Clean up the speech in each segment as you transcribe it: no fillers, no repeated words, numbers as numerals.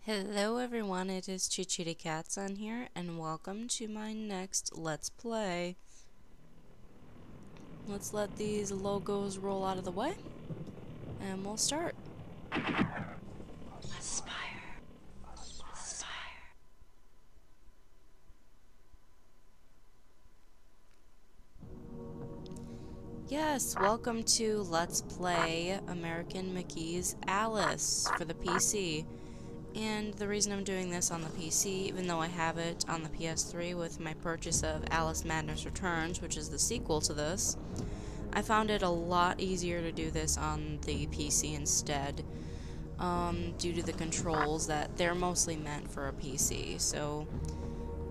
Hello everyone, it is Chichiri Catson here, and welcome to my next Let's Play. Let's let these logos roll out of the way, and we'll start. Aspire. Aspire. Yes, welcome to Let's Play American McGee's Alice for the PC. And the reason I'm doing this on the PC, even though I have it on the PS3 with my purchase of Alice Madness Returns, which is the sequel to this, I found it a lot easier to do this on the PC instead, due to the controls that they're mostly meant for a PC. So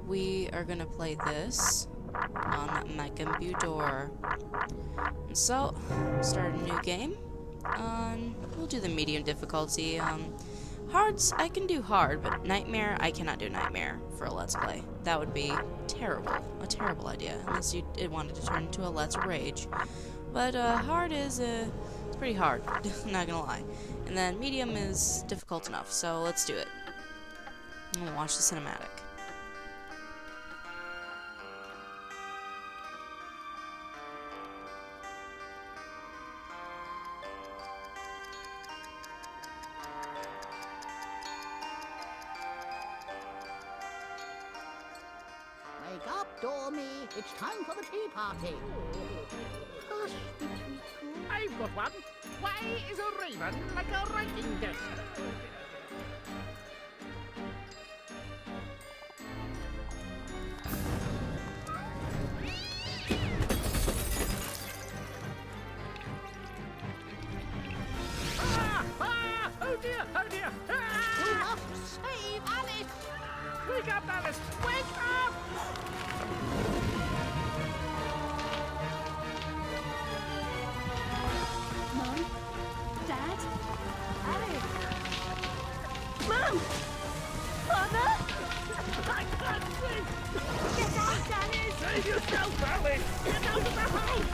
we are going to play this on my computer. And so, start a new game. We'll do the medium difficulty. Hards, I can do hard, but Nightmare, I cannot do Nightmare for a Let's Play. That would be terrible. A terrible idea, unless you wanted to turn into a Let's Rage. But hard is, it's pretty hard, not gonna lie. And then medium is difficult enough, so let's do it. I'm gonna watch the cinematic. Wake up, Dormy. It's time for the tea party. Hush, the treacle. I've got one. Why is a raven like a writing desk? Ah! Oh dear! Oh dear! Ah! You must save Alice. Wake up, Alice! Wake up! Mom? Dad? Alice? Mom! Father? I can't see! Get out, Alice! Save yourself, Alice! Get out of the house!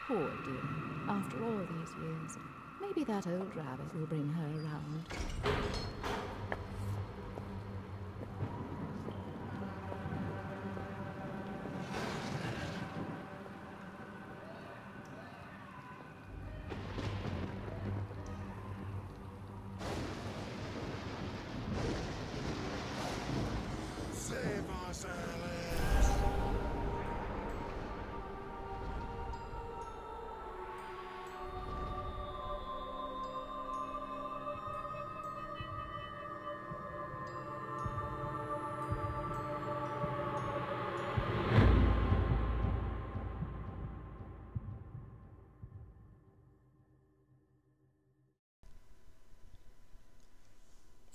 Poor dear. After all these years, maybe that old rabbit will bring her around. Save us, Alice!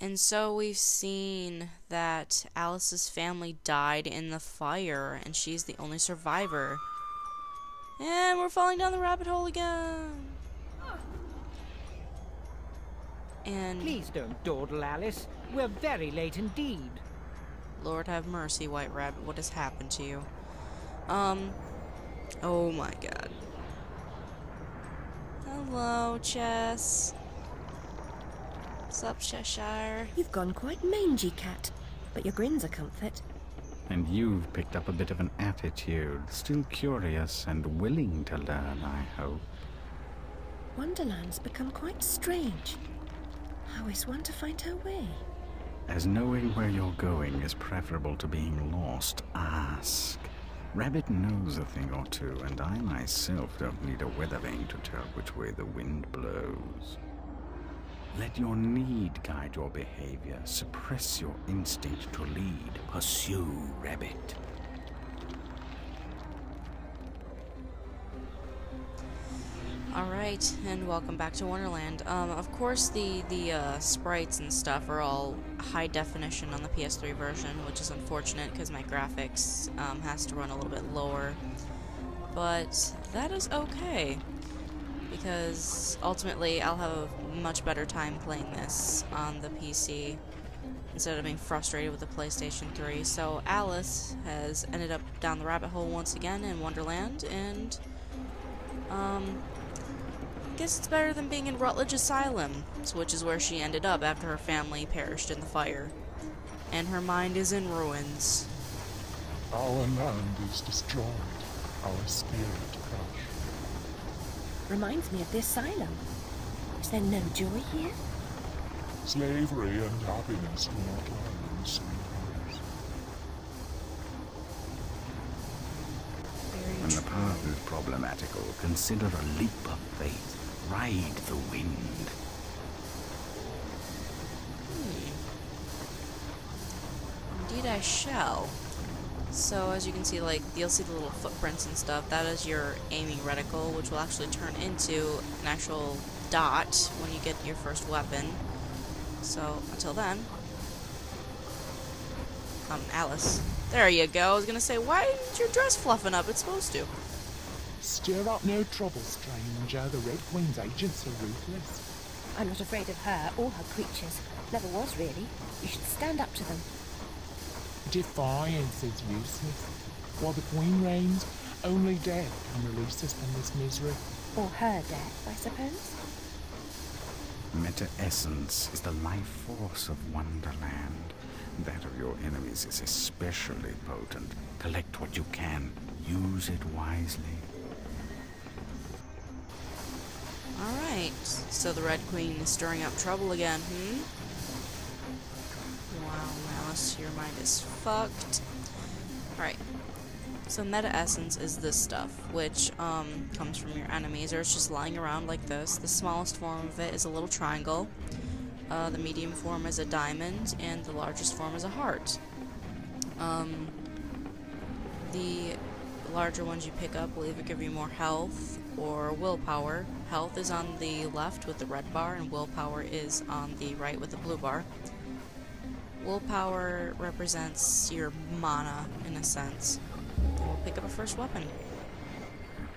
And so we've seen that Alice's family died in the fire, and she's the only survivor. And we're falling down the rabbit hole again. And Please don't dawdle, Alice. We're very late indeed. Lord have mercy, White Rabbit, what has happened to you? Oh my god. Hello, Chess. What's up, Cheshire? You've gone quite mangy, Cat, but your grin's a comfort. And you've picked up a bit of an attitude. Still curious and willing to learn, I hope. Wonderland's become quite strange. How is one to find her way? As knowing where you're going is preferable to being lost, ask. Rabbit knows a thing or two, and I myself don't need a weather vane to tell which way the wind blows. Let your need guide your behavior. Suppress your instinct to lead. Pursue, Rabbit. Alright, and welcome back to Wonderland. Of course the sprites and stuff are all high definition on the PS3 version, which is unfortunate because my graphics has to run a little bit lower. But that is okay, because ultimately I'll have a much better time playing this on the PC. instead of being frustrated with the PlayStation 3. So Alice has ended up down the rabbit hole once again in Wonderland, and I guess it's better than being in Rutledge Asylum, which is where she ended up after her family perished in the fire. And her mind is in ruins. Our land is destroyed, our spirit crushed. Reminds me of the asylum. Is there no joy here? Slavery and happiness do not lie in the same place. When the path is problematical, consider a leap of faith. Ride the wind. Indeed I shall. So as you can see, like, you'll see the little footprints and stuff. That is your aiming reticle, which will actually turn into an actual dot when you get your first weapon. So until then, Alice. There you go. I was gonna say, why isn't your dress fluffing up? It's supposed to. Stir up no trouble, stranger. The Red Queen's agents are ruthless. I'm not afraid of her or her creatures. Never was, really. You should stand up to them. Defiance is useless. While the Queen reigns, only death can release us from this misery. Or her death, I suppose. Meta-essence is the life force of Wonderland. That of your enemies is especially potent. Collect what you can. Use it wisely. Alright, so the Red Queen is stirring up trouble again, Wow, Malice, your mind is fucked. Alright, so Meta Essence is this stuff, which comes from your enemies, or it's just lying around like this. The smallest form of it is a little triangle, the medium form is a diamond, and the largest form is a heart. The larger ones you pick up will either give you more health or willpower. Health is on the left with the red bar, and willpower is on the right with the blue bar. Willpower represents your mana, in a sense. We'll pick up a first weapon.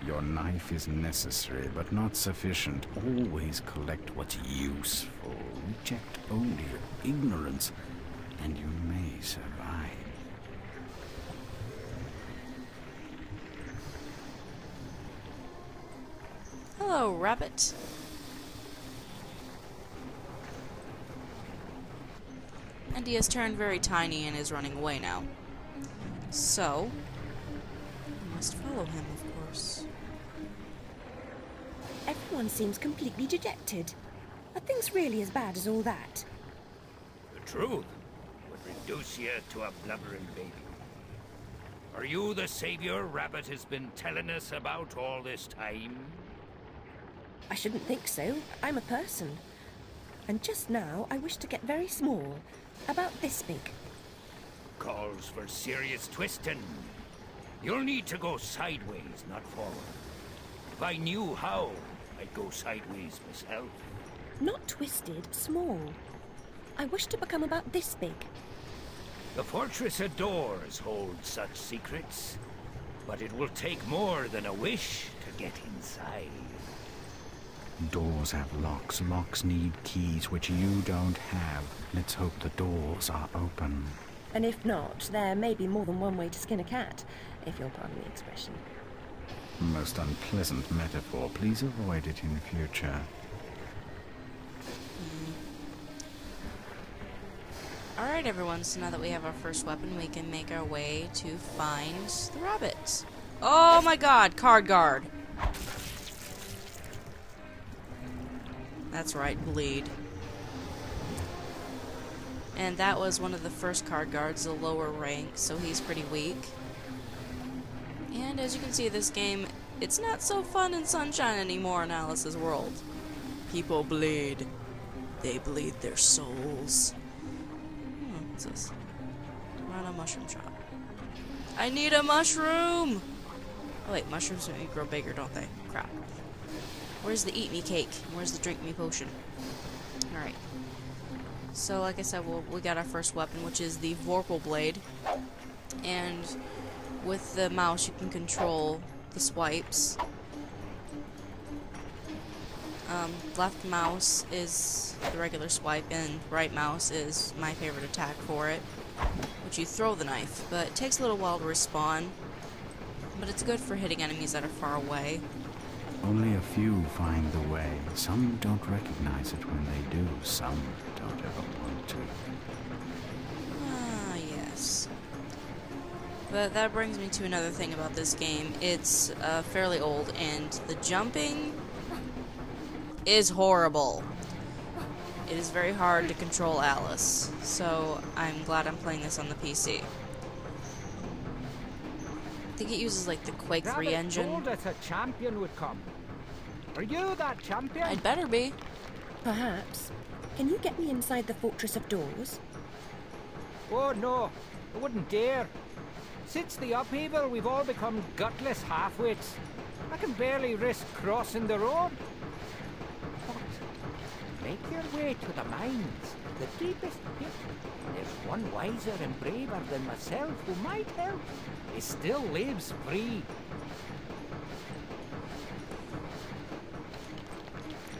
Your knife is necessary, but not sufficient. Always collect what's useful. Reject only your ignorance, and you may survive. Hello, rabbit. And he has turned very tiny and is running away now. So, I must follow him, of course. Everyone seems completely dejected. Are things really as bad as all that? The truth would reduce you to a blubbering baby. Are you the savior Rabbit has been telling us about all this time? I shouldn't think so. I'm a person. And just now, I wish to get very small. About this big. Calls for serious twisting. You'll need to go sideways, not forward. If I knew how, I'd go sideways myself. Not twisted, small. I wish to become about this big. The fortress of doors holds such secrets, but it will take more than a wish to get inside. Doors have locks. Locks need keys, which you don't have. Let's hope the doors are open. And if not, there may be more than one way to skin a cat, if you'll pardon the expression. Most unpleasant metaphor. Please avoid it in future. Alright, everyone, so now that we have our first weapon, we can make our way to find the rabbit. Oh my god, card guard. That's right, bleed. And that was one of the first card guards, the lower rank, so he's pretty weak. And as you can see, this game, it's not so fun and sunshine anymore in Alice's world. People bleed. They bleed their souls. What's this? Run a mushroom shop. I need a mushroom! Oh wait, mushrooms make me grow bigger, don't they? Crap. Where's the eat me cake? Where's the drink me potion? Alright. So, like I said, we got our first weapon, which is the Vorpal Blade. And with the mouse, you can control the swipes. Left mouse is the regular swipe, and right mouse is my favorite attack for it, which you throw the knife, but it takes a little while to respawn, but it's good for hitting enemies that are far away. Only a few find the way. Some don't recognize it when they do. Some don't ever want to. Ah, yes. But that brings me to another thing about this game. It's fairly old, and the jumping is horrible. It is very hard to control Alice, so I'm glad I'm playing this on the PC. I think it uses like the Quake 3 engine. Told us a champion would come. Are you that champion? I'd better be. Perhaps. Can you get me inside the Fortress of Doors? Oh no, I wouldn't dare. Since the upheaval, we've all become gutless half-wits. I can barely risk crossing the road. But make your way to the mines, the deepest pit. There's one wiser and braver than myself who might help. He still lives free.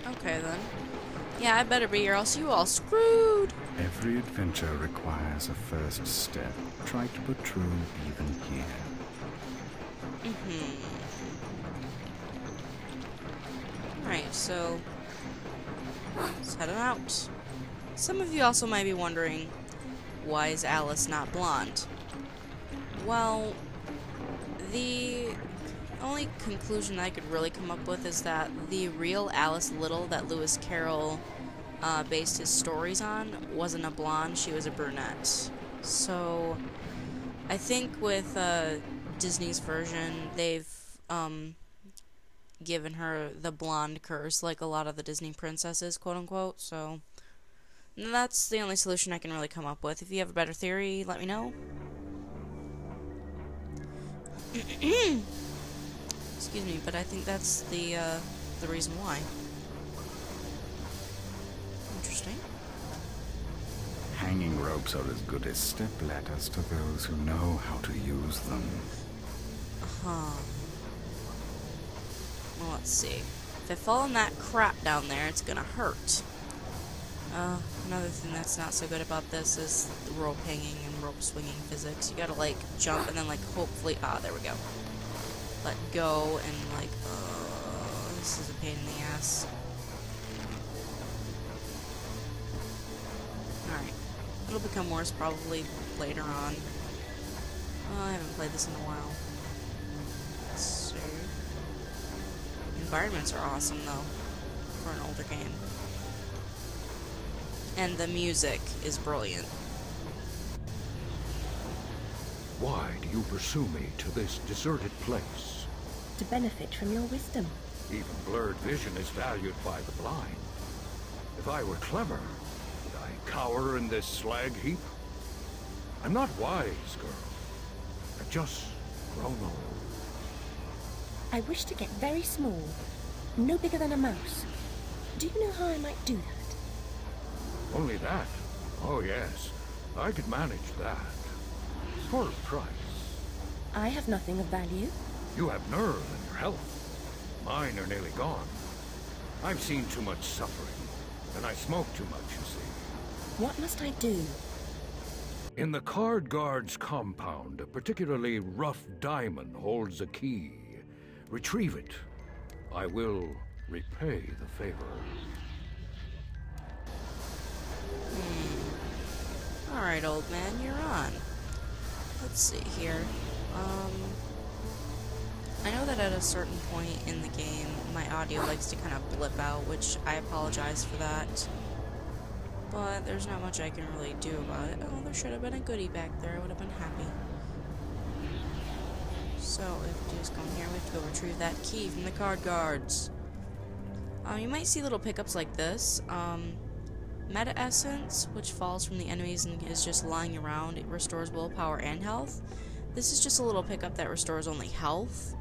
Okay then. Yeah, I better be, or else you all screwed. Every adventure requires a first step. Try to put true even here. Alright, so let's head on out. Some of you also might be wondering, why is Alice not blonde? Well, the only conclusion I could really come up with is that the real Alice Little that Lewis Carroll based his stories on wasn't a blonde, she was a brunette. So I think with Disney's version, they've given her the blonde curse like a lot of the Disney princesses, quote unquote. So that's the only solution I can really come up with. If you have a better theory, let me know. Excuse me, but I think that's the reason why. Interesting. Hanging ropes are as good as step ladders to those who know how to use them. Huh. Well, let's see. If I fall in that crap down there, it's gonna hurt. Another thing that's not so good about this is the rope hanging and rope swinging physics. You gotta, like, jump and then, like, hopefully... Ah, there we go. Let go and, like, this is a pain in the ass. Alright. It'll become worse probably later on. I haven't played this in a while. Let's see. Environments are awesome, though, for an older game. And the music is brilliant. Why do you pursue me to this deserted place? To benefit from your wisdom. Even blurred vision is valued by the blind. If I were clever, would I cower in this slag heap? I'm not wise, girl. I've just grown old. I wish to get very small. No bigger than a mouse. Do you know how I might do that? Only that? Oh, yes. I could manage that. For a price. I have nothing of value. You have nerve and your health. Mine are nearly gone. I've seen too much suffering, and I smoke too much, you see. What must I do? In the Card Guard's compound, a particularly rough diamond holds a key. Retrieve it. I will repay the favor. Alright, old man, you're on. Let's see here. I know that at a certain point in the game, my audio likes to kind of blip out, which I apologize for that. But there's not much I can really do about it. Oh, there should have been a goodie back there. I would have been happy. So, if we just go in here, we have to go retrieve that key from the Card Guards. You might see little pickups like this. Meta Essence, which falls from the enemies and is just lying around. It restores willpower and health. This is just a little pickup that restores only health.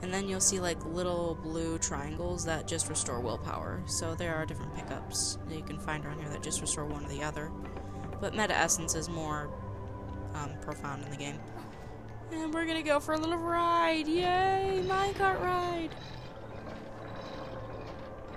And then you'll see like little blue triangles that just restore willpower. So there are different pickups that you can find around here that just restore one or the other. But Meta Essence is more profound in the game. And we're gonna go for a little ride. Yay! Minecart ride!